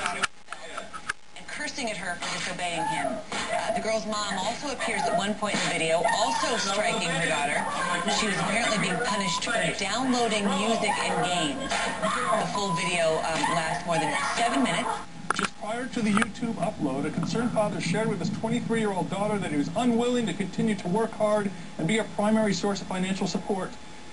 and cursing at her for disobeying him. The girl's mom also appears at one point in the video, also striking her daughter. She was apparently being punished for downloading music and games. The full video lasts more than 7 minutes. Just prior to the YouTube upload, a concerned father shared with his 23-year-old daughter that he was unwilling to continue to work hard and be a primary source of financial support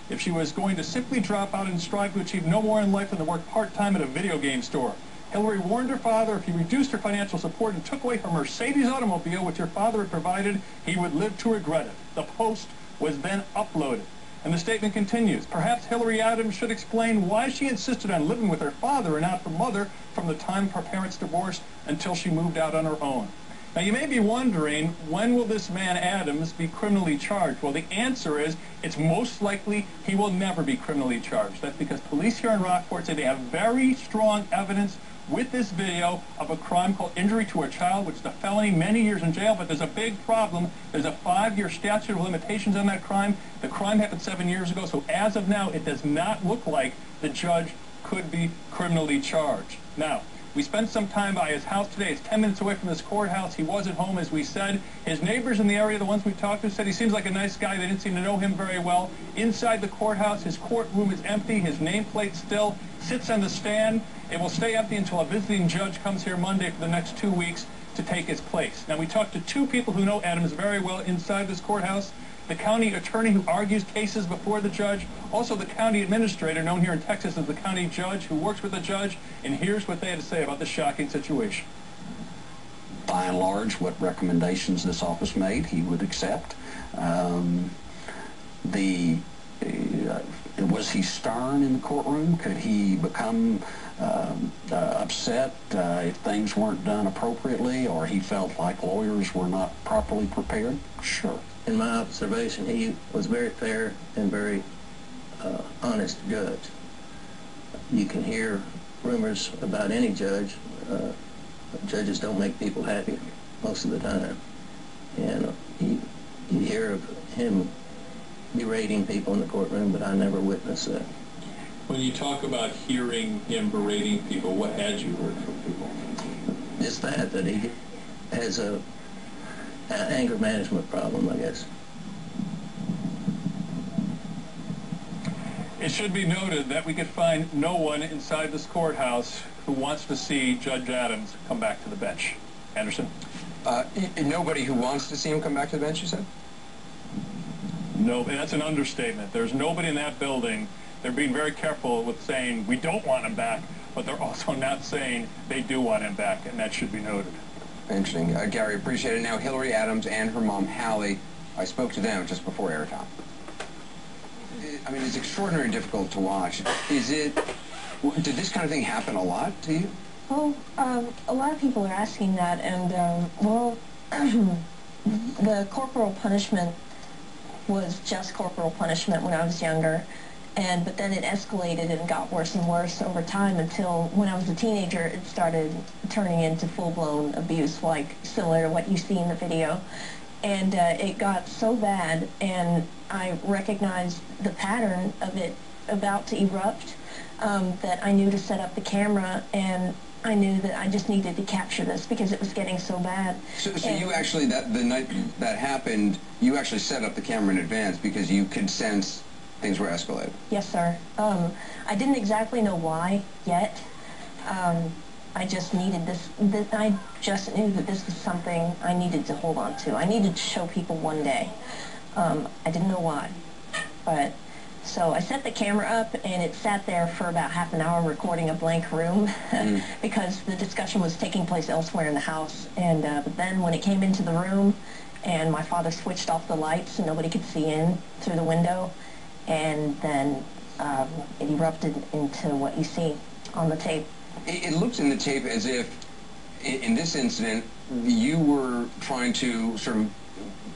if she was going to simply drop out and strive to achieve no more in life than to work part-time at a video game store. Hillary warned her father if he reduced her financial support and took away her Mercedes automobile, which her father had provided, he would live to regret it. The post was then uploaded. And the statement continues, perhaps Hillary Adams should explain why she insisted on living with her father and not her mother from the time her parents divorced until she moved out on her own. Now, you may be wondering, when will this man Adams be criminally charged? Well, the answer is, it's most likely he will never be criminally charged. That's because police here in Rockport say they have very strong evidence with this video of a crime called injury to a child, which is a felony, many years in jail, but there's a big problem. There's a 5-year statute of limitations on that crime. The crime happened 7 years ago, so as of now, it does not look like the judge could be criminally charged. Now, we spent some time by his house today. It's 10 minutes away from this courthouse. He was at home, as we said. His neighbors in the area, the ones we talked to, said he seems like a nice guy. They didn't seem to know him very well. Inside the courthouse, his courtroom is empty. His nameplate still sits on the stand. It will stay empty until a visiting judge comes here Monday for the next 2 weeks to take his place. Now, we talked to 2 people who know Adams very well inside this courthouse. The county attorney who argues cases before the judge, also the county administrator, known here in Texas as the county judge, who works with the judge, and here's what they had to say about the shocking situation. By and large, what recommendations this office made, he would accept. Was he stern in the courtroom? Could he become upset if things weren't done appropriately, or he felt like lawyers were not properly prepared? Sure. In my observation, he was very fair and very honest judge. You can hear rumors about any judge. Judges don't make people happy most of the time. And you hear of him berating people in the courtroom, but I never witnessed that. When you talk about hearing him berating people, what had you heard from people? Just that he has an anger management problem, I guess. It should be noted that we could find no one inside this courthouse who wants to see Judge Adams come back to the bench. Anderson? Nobody who wants to see him come back to the bench, you said? No, that's an understatement. There's nobody in that building. They're being very careful with saying we don't want him back, but they're also not saying they do want him back, and that should be noted. Interesting. Gary, appreciate it. Now, Hillary Adams and her mom, Hallie, I spoke to them just before airtime. I mean, it's extraordinarily difficult to watch. Did this kind of thing happen a lot to you? Well, a lot of people are asking that, and, well, the corporal punishment was just corporal punishment when I was younger, but then it escalated and got worse and worse over time until when I was a teenager it started turning into full-blown abuse, like similar to what you see in the video. And it got so bad, and I recognized the pattern of it about to erupt, that I knew to set up the camera, and I knew that I just needed to capture this because it was getting so bad. So you actually, the night that happened, you actually set up the camera in advance because you could sense things were escalating? Yes, sir. I didn't exactly know why yet. I just needed this. I just knew that this was something I needed to hold on to. I needed to show people one day. I didn't know why, but so I set the camera up, and it sat there for about half an hour recording a blank room because the discussion was taking place elsewhere in the house. And but then when it came into the room, and my father switched off the lights so nobody could see in through the window, and then it erupted into what you see on the tape. It looks in the tape as if, in this incident, you were trying to sort of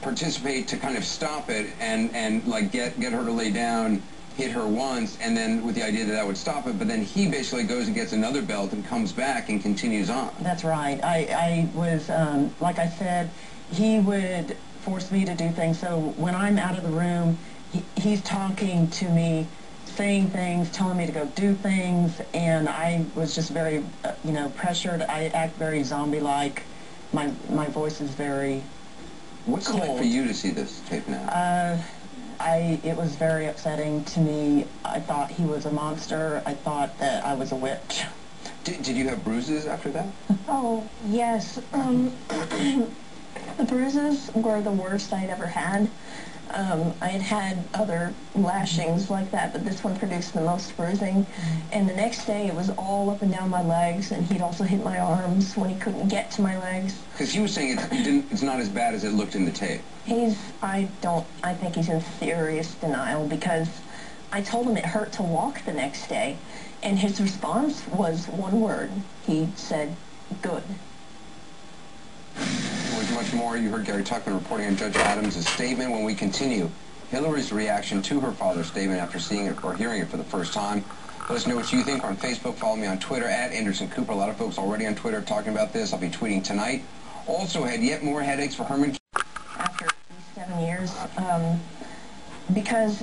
participate to kind of stop it and like get her to lay down, hit her once, and then with the idea that that would stop it, but then he basically goes and gets another belt and comes back and continues on. That's right. I was, like I said, he would force me to do things. So when I'm out of the room, he's talking to me saying things, telling me to go do things, and I was just very, you know, pressured. I act very zombie-like. My voice is very What's it like for you to see this tape now? It was very upsetting to me. I thought he was a monster. I thought that I was a witch. Did you have bruises after that? Oh, yes. The bruises were the worst I'd ever had. I had had other lashings like that, but this one produced the most bruising. And the next day, it was all up and down my legs, and he'd also hit my arms when he couldn't get to my legs. Because he was saying it's not as bad as it looked in the tape. I think he's in serious denial, because I told him it hurt to walk the next day, and his response was one word. He said, "Good." With much more, you heard Gary Tuckman reporting on Judge Adams' statement. When we continue, Hillary's reaction to her father's statement after seeing it or hearing it for the first time. Let us know what you think on Facebook. Follow me on Twitter at Anderson Cooper. A lot of folks already on Twitter talking about this. I'll be tweeting tonight. Also had yet more headaches for Herman. After 7 years, because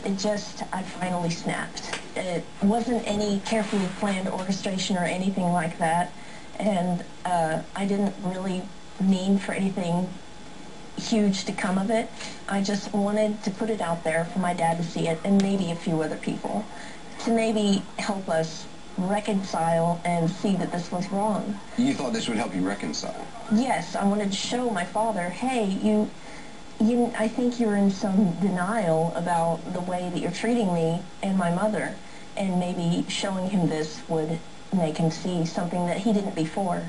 I finally snapped. It wasn't any carefully planned orchestration or anything like that, and I didn't really mean for anything huge to come of it. I just wanted to put it out there for my dad to see it, and maybe a few other people, to maybe help us reconcile and see that this was wrong. You thought this would help you reconcile? Yes, I wanted to show my father, hey, I think you're in some denial about the way that you're treating me and my mother, and maybe showing him this would make him see something that he didn't before.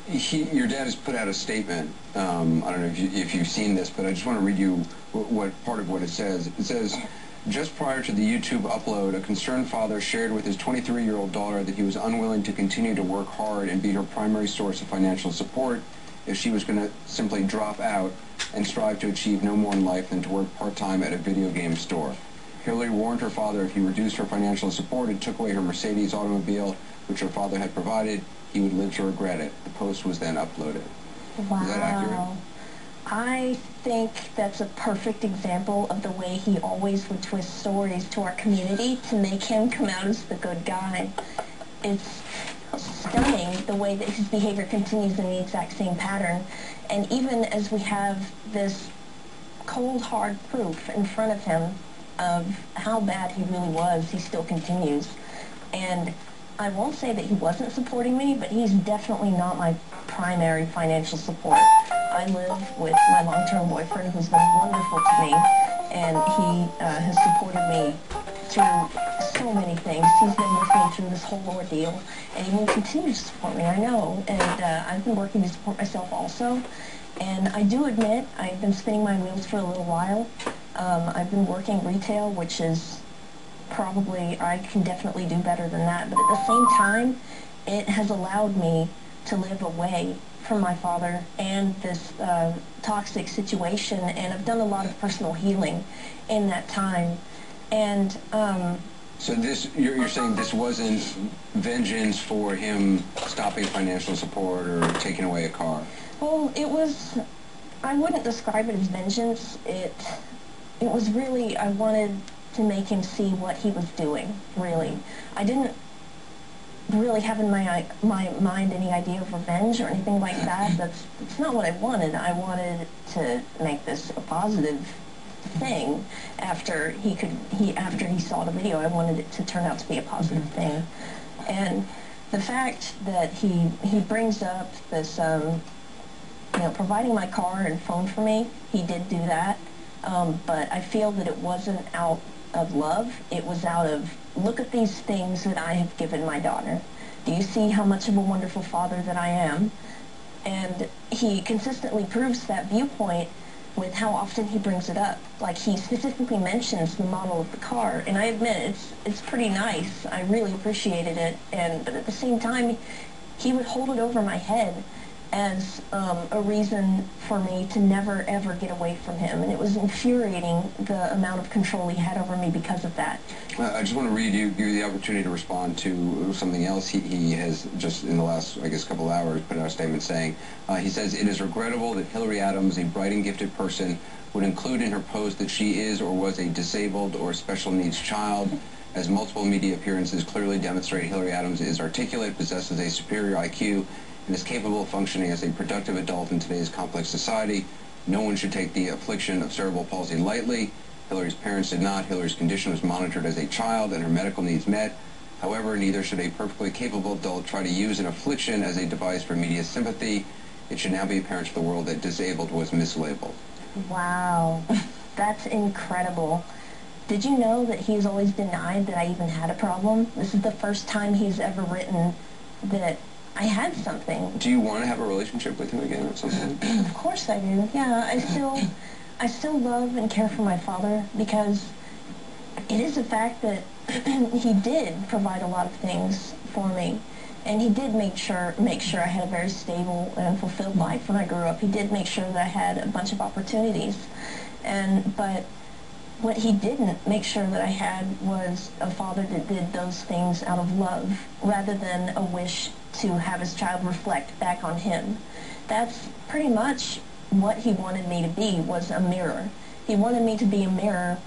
Your dad has put out a statement. I don't know if you've seen this, but I just want to read you what part of what it says. It says, just prior to the YouTube upload, a concerned father shared with his 23-year-old daughter that he was unwilling to continue to work hard and be her primary source of financial support if she was going to simply drop out and strive to achieve no more in life than to work part-time at a video game store. Hillary warned her father if he reduced her financial support and took away her Mercedes automobile, which her father had provided, he would live to regret it. The post was then uploaded. Wow. Is that accurate? I think that's a perfect example of the way he always would twist stories to our community to make him come out as the good guy. It's stunning the way that his behavior continues in the exact same pattern. And even as we have this cold, hard proof in front of him of how bad he really was, he still continues. And I won't say that he wasn't supporting me, but he's definitely not my primary financial support. I live with my long-term boyfriend, who's been wonderful to me, and he has supported me through so many things. He's been with me through this whole ordeal, and he will continue to support me, I know. And I've been working to support myself also. And I do admit I've been spinning my wheels for a little while. I've been working retail, which is probably, I can definitely do better than that. But at the same time, it has allowed me to live away from my father and this toxic situation, and I've done a lot of personal healing in that time. And so this, you're saying this wasn't vengeance for him stopping financial support or taking away a car? Well, it was, I wouldn't describe it as vengeance. It was really, I wanted to make him see what he was doing, really. I didn't really have in my mind any idea of revenge or anything like that. That's not what I wanted. I wanted to make this a positive thing. After he saw the video, I wanted it to turn out to be a positive thing. And the fact that he brings up this, you know, providing my car and phone for me, he did do that. But I feel that it wasn't out of love. It was out of, look at these things that I have given my daughter. Do you see how much of a wonderful father that I am? And he consistently proves that viewpoint with how often he brings it up. Like, he specifically mentions the model of the car, and I admit it's pretty nice. I really appreciated it, but at the same time, he would hold it over my head as a reason for me to never, ever get away from him. And it was infuriating, the amount of control he had over me because of that. I just want to give you the opportunity to respond to something else. He has just in the last, I guess, couple of hours put out a statement saying, he says, it is regrettable that Hillary Adams, a bright and gifted person, would include in her post that she is or was a disabled or special needs child. as multiple media appearances clearly demonstrate Hillary Adams is articulate, possesses a superior IQ, and is capable of functioning as a productive adult in today's complex society. No one should take the affliction of cerebral palsy lightly. Hillary's parents did not. Hillary's condition was monitored as a child and her medical needs met. However, neither should a perfectly capable adult try to use an affliction as a device for media sympathy. It should now be apparent to the world that disabled was mislabeled. Wow, that's incredible. Did you know that he's always denied that I even had a problem? This is the first time he's ever written that I had something. Do you want to have a relationship with him again or something? Of course I do. Yeah, I still love and care for my father, because it is a fact that he did provide a lot of things for me. And he did make sure I had a very stable and fulfilled life when I grew up. He did make sure that I had a bunch of opportunities. But what he didn't make sure that I had was a father that did those things out of love, rather than a wish to have his child reflect back on him. That's pretty much what he wanted me to be, was a mirror. He wanted me to be a mirror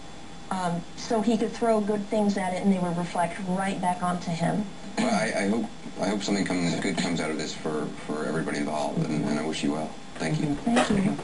so he could throw good things at it and they would reflect right back onto him. Well, I hope something good comes out of this for everybody involved, and I wish you well. Thank you. Thank you.